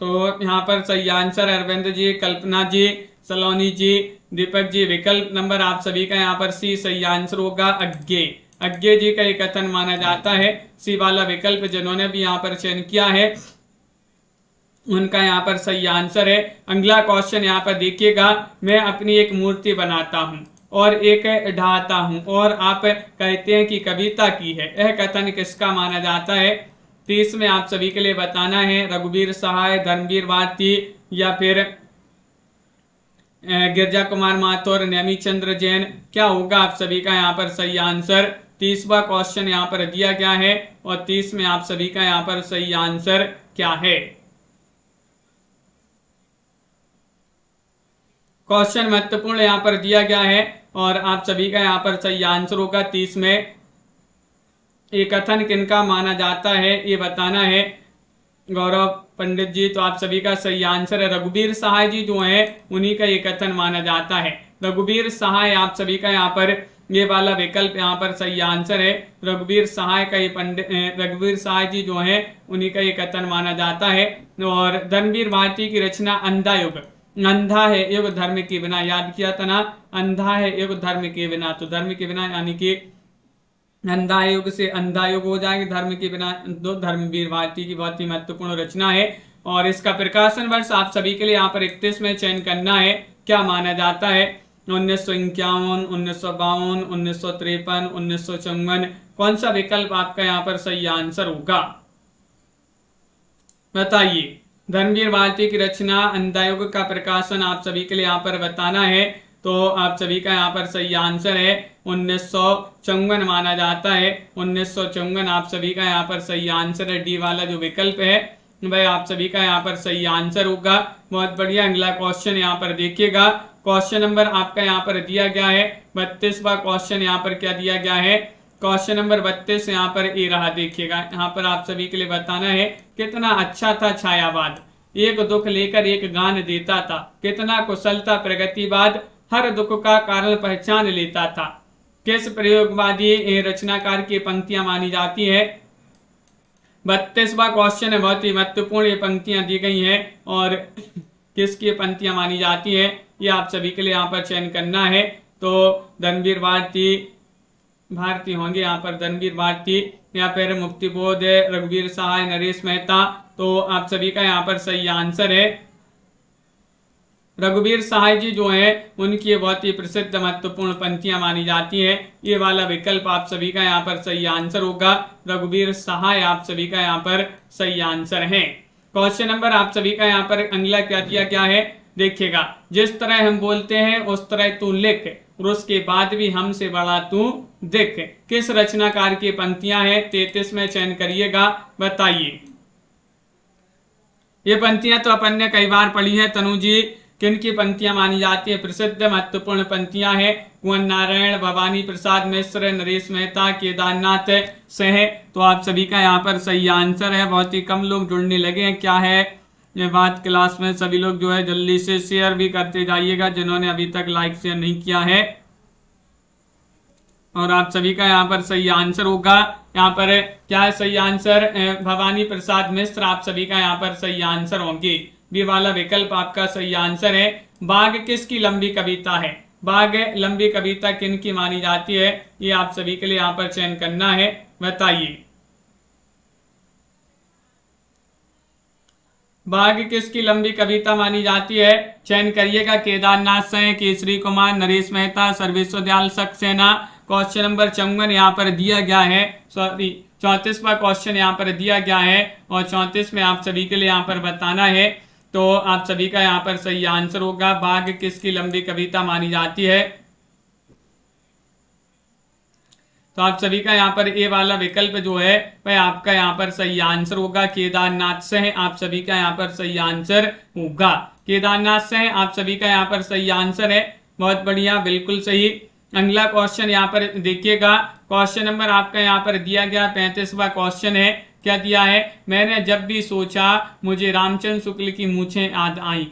तो यहाँ पर सही आंसर अरविंद जी, कल्पना जी, सलोनी जी, दीपक जी। विकल्प नंबर आप सभी का यहाँ पर सी सही आंसर होगा अज्ञे। अज्ञे जी का ये कथन माना जाता है। सी वाला विकल्प जिन्होंने भी यहाँ पर चयन किया है उनका यहाँ पर सही आंसर है। अगला क्वेश्चन यहाँ पर देखिएगा, मैं अपनी एक मूर्ति बनाता हूँ और एक ढाता हूँ और आप कहते हैं कि कविता की है, यह कथन किसका माना जाता है? 30 में आप सभी के लिए बताना है रघुवीर सहाय, धर्मवीर भारती या फिर गिरजा कुमार माथुर, नेमी चंद्र जैन। क्या होगा आप सभी का यहाँ पर सही आंसर? 30वां क्वेश्चन यहाँ पर दिया गया है और 30 में आप सभी का यहाँ पर सही आंसर क्या है? क्वेश्चन महत्वपूर्ण यहाँ पर दिया गया है और आप सभी का यहाँ पर सही आंसर होगा 30 में। ये कथन किनका माना जाता है ये बताना है गौरव पंडित जी। तो आप सभी का सही आंसर है रघुवीर सहाय जी जो है उन्हीं का ये कथन माना जाता है। रघुवीर सहाय आप सभी का यहाँ पर ये वाला विकल्प यहाँ पर सही आंसर है। रघुवीर सहाय का ये रघुवीर सहाय जी जो है उन्हीं का ये कथन माना जाता है। और धर्मवीर भारती की रचना अंधा युग, अंधा है युग धर्म के बिना, याद किया था ना, अंधा है युग धर्म के बिना। तो धर्म के बिना यानी कि अंधा युग से अंधा युग हो जाएगा, धर्म के बिना। दो धर्मवीर भारती की बहुत ही महत्वपूर्ण रचना है और इसका प्रकाशन वर्ष आप सभी के लिए यहाँ पर 31 में चयन करना है। क्या माना जाता है? 1951, 1952, 1953, 1954। कौन सा विकल्प आपका यहाँ पर सही आंसर होगा बताइए? धर्मवीर भारती की रचना अंधा युग का प्रकाशन आप सभी के लिए यहाँ पर बताना है। तो आप सभी का यहाँ पर सही आंसर है 1954 माना जाता है। 1954 आप सभी का यहाँ पर सही आंसर है। डी वाला जो विकल्प है वह आप सभी का यहाँ पर सही आंसर होगा। बहुत बढ़िया। अगला क्वेश्चन यहाँ पर देखिएगा। क्वेश्चन नंबर आपका यहाँ पर दिया गया है 32वां क्वेश्चन यहाँ पर क्या दिया गया है? क्वेश्चन नंबर 32 यहाँ पर ये रहा, देखिएगा। यहाँ पर आप सभी के लिए बताना है कितना अच्छा था छायावाद, एक दुख लेकर एक गान देता था, कितना कुशल था प्रगतिवाद, हर दुख का कारण पहचान लेता था। किस प्रयोगवादी रचनाकार की पंक्तियां मानी जाती है? 32वां क्वेश्चन है, बहुत ही महत्वपूर्ण ये पंक्तियां दी गई हैं और किसकी पंक्तियां मानी जाती है ये आप सभी के लिए यहाँ पर चयन करना है। तो धर्मवीर भारती होंगे यहाँ पर, धर्मवीर भारती या फिर मुक्तिबोध, रघुवीर सहाय, नरेश मेहता। तो आप सभी का यहाँ पर सही आंसर है रघुवीर सहाय जी जो है उनकी बहुत ही प्रसिद्ध महत्वपूर्ण पंक्तियां मानी जाती है। ये वाला विकल्प आप सभी का यहाँ पर सही आंसर होगा। रघुवीर सहाय आप सभी का यहाँ पर सही आंसर है। क्वेश्चन नंबर आप सभी का यहाँ पर अगला क्या दिया गया है? देखिएगा, जिस तरह हम बोलते हैं उस तरह तू लिख, और उसके बाद भी हमसे बड़ा तू दिख। किस रचनाकार की पंक्तियां हैं? 33 में चयन करिएगा, बताइए। ये पंक्तियां तो अपन ने कई बार पढ़ी है। तनु जी, किन की पंक्तियां मानी जाती है? प्रसिद्ध महत्वपूर्ण पंक्तियां हैं। कुंवर नारायण, भवानी प्रसाद मिश्र, नरेश मेहता, केदारनाथ सह। तो आप सभी का यहाँ पर सही आंसर है। बहुत ही कम लोग जुड़ने लगे हैं, क्या है ये बात? क्लास में सभी लोग जो है जल्दी से शेयर भी करते जाइएगा, जिन्होंने अभी तक लाइक शेयर नहीं किया है। और आप सभी का यहाँ पर सही आंसर होगा। यहाँ पर क्या है सही आंसर? भवानी प्रसाद मिश्र आप सभी का यहाँ पर सही आंसर होंगे। बी वाला विकल्प आपका सही आंसर है। बाघ किसकी लंबी कविता है? बाघ लंबी कविता किन की मानी जाती है? ये आप सभी के लिए यहाँ पर चयन करना है, बताइए। बाघ किसकी लंबी कविता मानी जाती है? चयन करिएगा। केदारनाथ सह, केसरी कुमार, नरेश मेहता, सर्वेश्वर दयाल सक्सेना। क्वेश्चन नंबर 54 यहाँ पर दिया गया है, सॉरी 34वां क्वेश्चन यहाँ पर दिया गया है, और 34 में आप सभी के लिए यहाँ पर बताना है। तो आप सभी का यहाँ पर सही आंसर होगा, बाघ किसकी लंबी कविता मानी जाती है? तो आप सभी का यहाँ पर ए वाला विकल्प जो है वह आपका यहाँ पर सही आंसर होगा। केदारनाथ से आप सभी का यहाँ पर सही आंसर होगा। केदारनाथ से आप सभी का यहाँ पर सही आंसर है। बहुत बढ़िया, बिल्कुल सही। अगला क्वेश्चन यहाँ पर देखिएगा। क्वेश्चन नंबर आपका यहाँ पर दिया गया 35वां क्वेश्चन है। क्या दिया है? मैंने जब भी सोचा मुझे रामचंद्र शुक्ल की मूछें याद आई,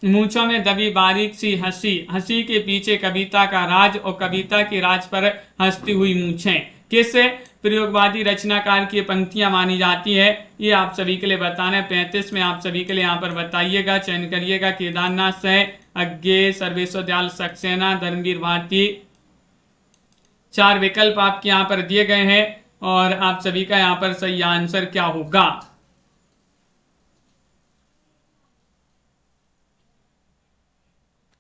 मूंछों में दबी बारीक सी हंसी, हंसी के पीछे कविता का राज और कविता के राज पर हंसती हुई मूंछें। किस प्रयोगवादी रचनाकार की पंक्तियां मानी जाती है? ये आप सभी के लिए बताना है। 35 में आप सभी के लिए यहाँ पर बताइएगा, चयन करिएगा। केदारनाथ सह, अज्ञे, सर्वेश्वर दयाल सक्सेना, धर्मवीर भारती। 4 विकल्प आपके यहाँ पर दिए गए हैं, और आप सभी का यहाँ पर सही आंसर क्या होगा?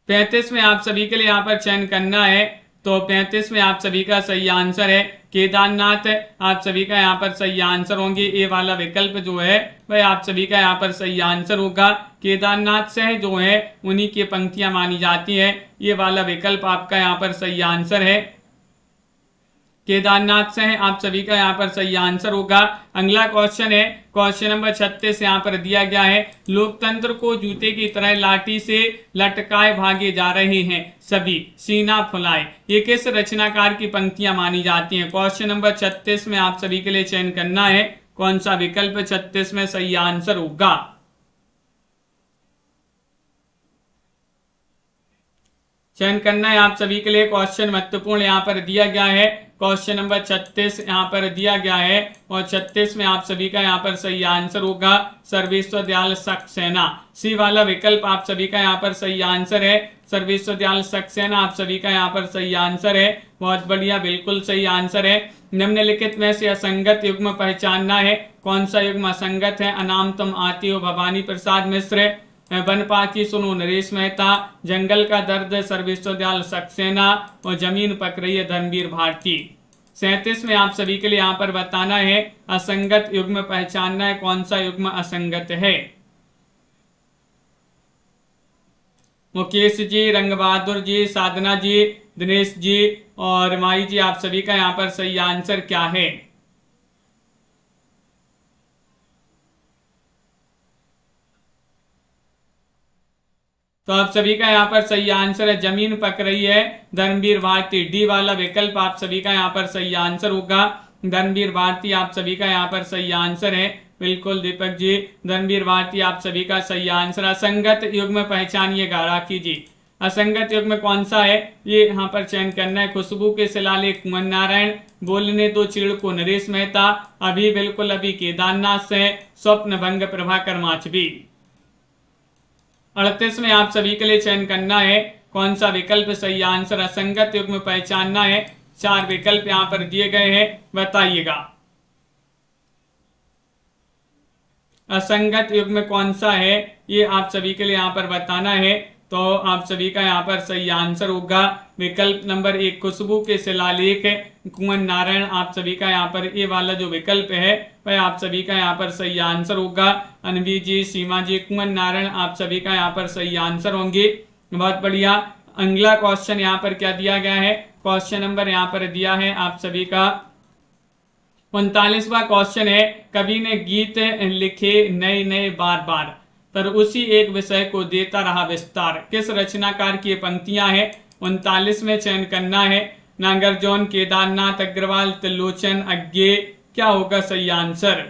पैंतीस में आप सभी के लिए यहाँ पर चयन करना है। तो 35 में आप सभी का सही आंसर है केदारनाथ। आप सभी का यहाँ पर सही आंसर होंगे। ए वाला विकल्प जो है वह आप सभी का यहाँ पर सही आंसर होगा। केदारनाथ से जो है उन्हीं की पंक्तियां मानी जाती है। ये वाला विकल्प आपका यहाँ पर सही आंसर है। केदारनाथ से आप सभी का यहाँ पर सही आंसर होगा। अगला क्वेश्चन है, क्वेश्चन नंबर 36 यहाँ पर दिया गया है। लोकतंत्र को जूते की तरह लाठी से लटकाए भागे जा रहे हैं सभी, सीना फुलाए। ये किस रचनाकार की पंक्तियां मानी जाती हैं? क्वेश्चन नंबर 36 में आप सभी के लिए चयन करना है कौन सा विकल्प 36 में सही आंसर होगा। चयन करना है आप सभी के लिए। क्वेश्चन महत्वपूर्ण यहाँ पर दिया गया है। क्वेश्चन नंबर 36 यहाँ पर दिया गया है, और 36 में आप सभी का यहाँ पर सही आंसर होगा सर्वेश्वर दयाल सक्सेना। सी वाला विकल्प आप सभी का यहाँ पर सही आंसर है। सर्वेश्वर दयाल सक्सेना आप सभी का यहाँ पर सही आंसर है। बहुत बढ़िया, बिल्कुल सही आंसर है। निम्नलिखित में से असंगत युग्म पहचानना है। कौन सा युग्म असंगत है? अनाम तुम आती हो भवानी प्रसाद मिश्र, वन पाकी सुनो नरेश मेहता, जंगल का दर्द सर्वेश्वर दयाल सक्सेना, और जमीन पक रही है धर्मवीर भारती। 37 में आप सभी के लिए यहाँ पर बताना है असंगत युग्म पहचानना है। कौन सा युग्म असंगत है? मुकेश जी, रंग बहादुर जी, साधना जी, दिनेश जी और माई जी, आप सभी का यहाँ पर सही आंसर क्या है? तो आप सभी का यहाँ पर सही आंसर है जमीन पक रही है धर्मवीर भारती। डी वाला विकल्प आप सभी का यहाँ पर सही आंसर होगा। धर्मवीर भारती आप सभी का यहाँ पर सही आंसर है। बिल्कुल दीपक जी, धर्मवीर भारती आप सभी का सही आंसर। असंगत युग्म पहचानिएगा राखी जी। असंगत युग्म कौन सा है ये यहाँ पर चयन करना है। खुशबू के शिलालेख कुंवर नारायण, बोलने दो चिड़ को नरेश मेहता, अभी बिल्कुल अभी केदारनाथ से, स्वप्न भंग प्रभाकर माचवी। 38 में आप सभी के लिए चयन करना है कौन सा विकल्प सही आंसर। असंगत युग्म पहचानना है। 4 विकल्प यहाँ पर दिए गए हैं, बताइएगा असंगत युग्म कौन सा है। ये आप सभी के लिए यहाँ पर बताना है। तो आप सभी का यहाँ पर सही आंसर होगा विकल्प नंबर 1 खुशबू के शिलालेख कुंवर नारायण। आप सभी का यहाँ पर ये वाला जो विकल्प है वह आप सभी का यहाँ पर सही आंसर होगा। अनवी जी, सीमा जी, कुंवर नारायण आप सभी का यहाँ पर सही आंसर होंगे। बहुत बढ़िया। अगला क्वेश्चन यहाँ पर क्या दिया गया है, क्वेश्चन नंबर यहाँ पर दिया है आप सभी का 39वां क्वेश्चन है, कवि ने गीत लिखे नए नए बार बार पर उसी एक विषय को देता रहा विस्तार, किस रचनाकार की पंक्तियां हैं। 39 में चयन करना है। नागरजोन, केदारनाथ, अग्रवाल, त्रिलोचन, अज्ञे, क्या होगा सही आंसर।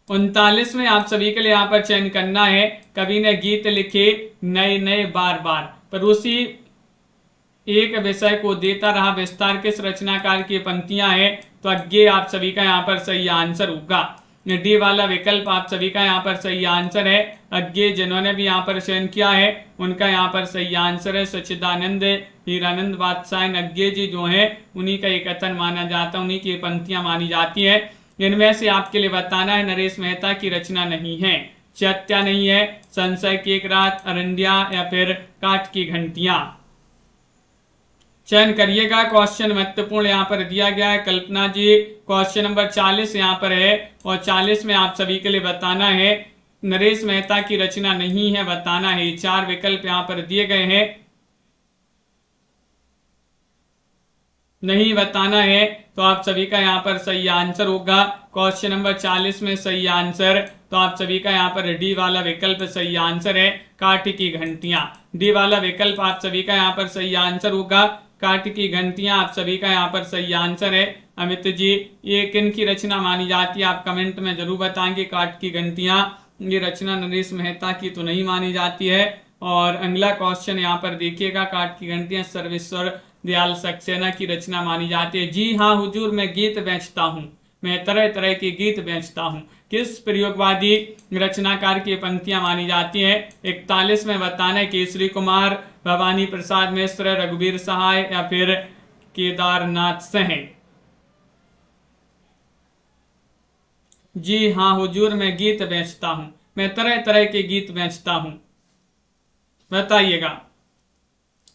उनतालीस में आप सभी के लिए यहाँ पर चयन करना है, कवि ने गीत लिखे नए नए बार बार पर उसी एक विषय को देता रहा विस्तार, किस रचनाकार की पंक्तियां हैं। तो अज्ञे आप सभी का यहाँ पर सही आंसर होगा। डी वाला विकल्प आप सभी का यहाँ पर सही आंसर है। अज्ञे जिन्होंने भी यहाँ पर चयन किया है उनका यहाँ पर सही आंसर है सच्चिदानंद हीरानंद बादशाह। अज्ञे जी जो है उन्हीं का एक कथन माना जाता है, उन्हीं की पंक्तियां मानी जाती है। इनमें से आपके लिए बताना है नरेश मेहता की रचना नहीं है, चैत्या नहीं है, संशय की एक रात, अरंडिया या फिर काठ की घंटियां। चयन करिएगा। क्वेश्चन महत्वपूर्ण यहाँ पर दिया गया है। कल्पना जी क्वेश्चन नंबर 40 यहाँ पर है और 40 में आप सभी के लिए बताना है नरेश मेहता की रचना नहीं है, बताना है। 4 विकल्प यहाँ पर दिए गए हैं, नहीं बताना है तो आप सभी का यहाँ पर सही आंसर होगा। क्वेश्चन नंबर 40 में सही आंसर तो आप सभी का यहाँ पर डी वाला विकल्प सही आंसर है, काठ की घंटियां। डी वाला विकल्प आप सभी का यहाँ पर सही आंसर होगा, काठ की घंटियां आप सभी का यहाँ पर सही आंसर है। अमित जी ये किन की रचना मानी जाती है, आप कमेंट में जरूर बताएंगे। काठ की घंटियां ये रचना नरेश मेहता की तो नहीं मानी जाती है। और अगला क्वेश्चन यहाँ पर देखिएगा, काठ की घंटियां सर्वेश्वर दयाल सक्सेना की रचना मानी जाती है। जी हाँ हुजूर, मैं गीत बेचता हूँ, मैं तरह तरह के गीत बेचता हूँ, किस प्रयोगवादी रचनाकार की पंक्तियां मानी जाती हैं। 41 में बताना है केसरी कुमार, भवानी प्रसाद मिश्र, रघुवीर सहाय या फिर केदारनाथ सिंह। जी हाँ हुजूर, मैं गीत बेचता हूं, मैं तरह तरह के गीत बेचता हूं। बताइएगा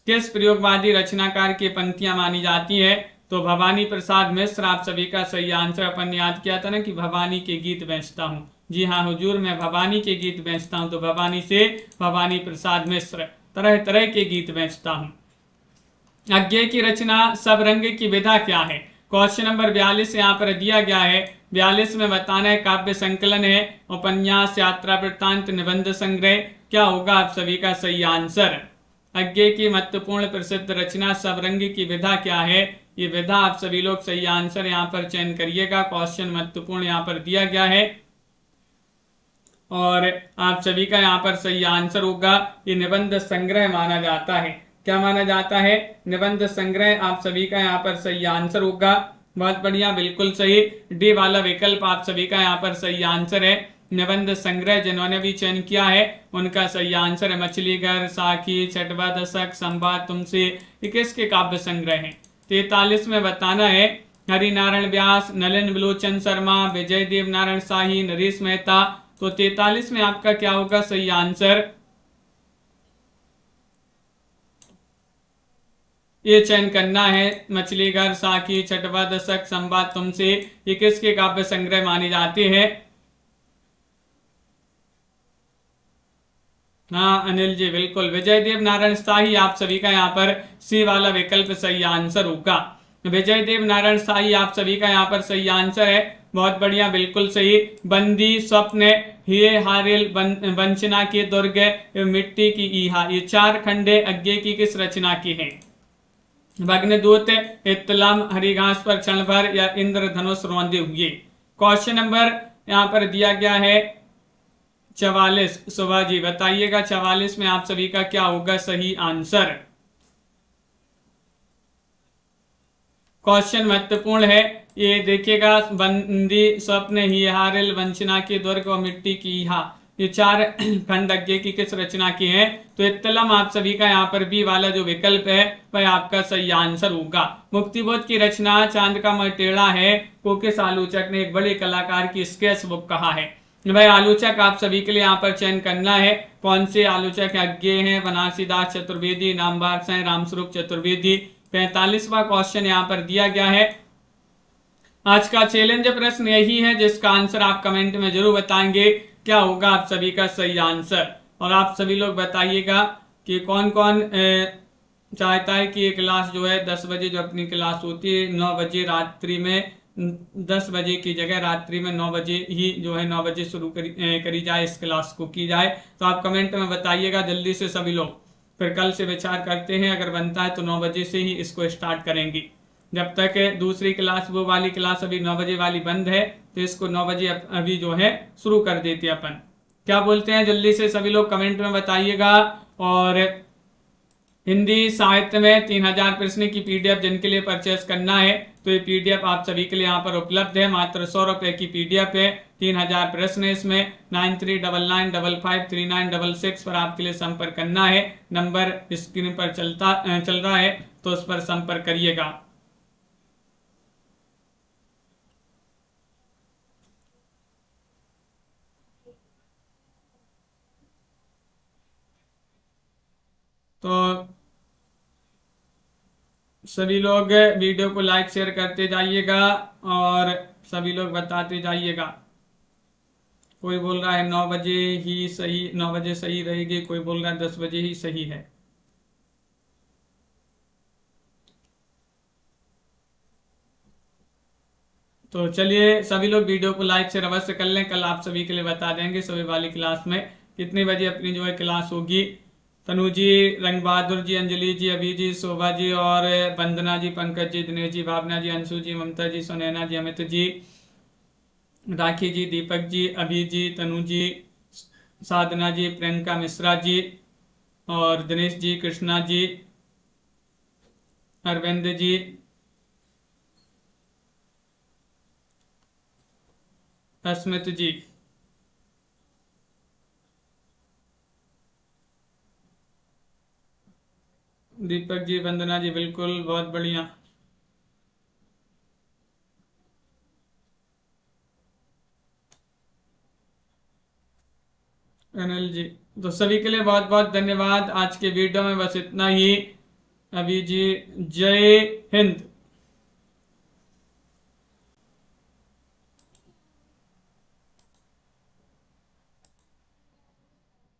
किस प्रयोगवादी रचनाकार की पंक्तियां मानी जाती है। तो भवानी प्रसाद मिश्र आप सभी का सही आंसर। अपन ने याद किया था ना कि भवानी के गीत बेचता हूं। जी हाँ हुजूर, मैं भवानी के गीत बेचता हूं, तो भवानी से भवानी प्रसाद मिश्र, तरह तरह के गीत बेचता हूं। अज्ञे की रचना सब रंग की विधा क्या है। क्वेश्चन नंबर 42 यहाँ पर दिया गया है। 42 में बताना है काव्य संकलन है, उपन्यास, यात्रा वृत्तांत, निबंध संग्रह, क्या होगा आप सभी का सही आंसर। अज्ञे की महत्वपूर्ण प्रसिद्ध रचना सब रंग की विधा क्या है, ये विधा आप सभी लोग सही आंसर यहाँ पर चयन करिएगा। क्वेश्चन महत्वपूर्ण यहाँ पर दिया गया है और आप सभी का यहाँ पर सही आंसर होगा। ये निबंध संग्रह माना जाता है। क्या माना जाता है, निबंध संग्रह आप सभी का यहाँ पर सही आंसर होगा। बहुत बढ़िया, बिल्कुल सही। डी वाला विकल्प आप सभी का यहाँ पर सही आंसर है, निबंध संग्रह। जिन्होंने भी चयन किया है उनका सही आंसर है मछलीघर, साखी, छठवा दशक, संवाद तुमसे, ये किसके काव्य संग्रह है। 43 में बताना है हरिनारायण व्यास, नलिन विलोचन शर्मा, विजय देव नारायण शाही, नरेश मेहता। तो 43 में आपका क्या होगा सही आंसर। ये चयन करना है मछलीघर, साखी, छठवा दशक, संवाद तुमसे, ये किसके काव्य संग्रह माने जाते हैं। हाँ अनिल जी बिल्कुल, विजय देव नारायण शाही आप सभी का यहाँ पर सी वाला विकल्प सही आंसर होगा। विजय देव नारायण शाही आप सभी का यहाँ पर सही आंसर है। बहुत बढ़िया, बिल्कुल सही। बंदी, स्वप्न, हिये हारिल, वंचना के दुर्ग, मिट्टी की ईहा, ये 4 खंडे अज्ञे की किस रचना की हैं। भग्नदूत, इत्तलम, हरिघास पर क्षण भर या इंद्रधनुष रौंदे हुए। क्वेश्चन नंबर यहाँ पर दिया गया है 44। सुभा जी बताइएगा 44 में आप सभी का क्या होगा सही आंसर। क्वेश्चन महत्वपूर्ण है, ये देखिएगा बंदी, स्वप्न, हिहारिल, वंचना के दुर्ग और मिट्टी की ईहा, ये 4 खंड अज्ञे की किस रचना की है? तो इत्तलम आप सभी का यहाँ पर बी वाला जो विकल्प है वह आपका सही आंसर होगा। मुक्तिबोध की रचना चांद का मुंह टेढ़ा है को किस आलोचक ने एक बड़े कलाकार की स्केच बुक कहा है? भाई आलोचक आप सभी के लिए यहाँ पर चयन करना है। कौन से आलोचक अज्ञे हैं? बनारसीदास चतुर्वेदी, नामबाग साईं, रामस्वरूप चतुर्वेदी। 45वां क्वेश्चन यहाँ पर दिया गया है। आज का चैलेंज प्रश्न यही है जिसका आंसर आप कमेंट में जरूर बताएंगे क्या होगा आप सभी का सही आंसर। और आप सभी लोग बताइएगा कि कौन कौन चाहता है कि ये क्लास जो है 10 बजे जो अपनी क्लास होती है 9 बजे रात्रि में 10 बजे की जगह रात्रि में 9 बजे ही जो है 9 बजे शुरू करी जाए, इस क्लास को की जाए। तो आप कमेंट में बताइएगा जल्दी से सभी लोग, फिर कल से विचार करते हैं। अगर बनता है तो 9 बजे से ही इसको स्टार्ट करेंगे। जब तक दूसरी क्लास वो वाली क्लास अभी 9 बजे वाली बंद है तो इसको 9 बजे अभी जो है शुरू कर देते अपन। क्या बोलते हैं जल्दी से सभी लोग कमेंट में बताइएगा। और हिंदी साहित्य में 3000 प्रश्न की पीडीएफ जिनके लिए परचेस करना है तो ये पीडीएफ आप सभी के लिए यहाँ पर उपलब्ध है। मात्र 100 रुपए की पीडीएफ है, 3000 प्रश्न है इसमें। 9399553966 पर आपके लिए संपर्क करना है। नंबर स्क्रीन पर चल रहा है तो उस पर संपर्क करिएगा। तो सभी लोग वीडियो को लाइक शेयर करते जाइएगा और सभी लोग बताते जाइएगा। कोई बोल रहा है 9 बजे ही सही, 9 बजे सही रहेगी, कोई बोल रहा है 10 बजे ही सही है। तो चलिए सभी लोग वीडियो को लाइक शेयर अवश्य कर लें। कल आप सभी के लिए बता देंगे सुबह वाली क्लास में कितने बजे अपनी जो है क्लास होगी। तनु जी, रंग बहादुर जी, अंजलि जी, अभी जी, शोभा जी और वंदना जी, पंकज जी, दिनेश जी, भावना जी, अंशु जी, ममता जी, सुनैना जी, अमित जी, राखी जी, दीपक जी, अभी जी, तनु जी, साधना जी, प्रियंका मिश्रा जी और दिनेश जी, कृष्णा जी, अरविंद जी, अस्मित जी, दीपक जी, वंदना जी, बिल्कुल बहुत बढ़िया। अनिल जी, तो सभी के लिए बहुत बहुत धन्यवाद। आज के वीडियो में बस इतना ही। अभी जी, जय हिंद।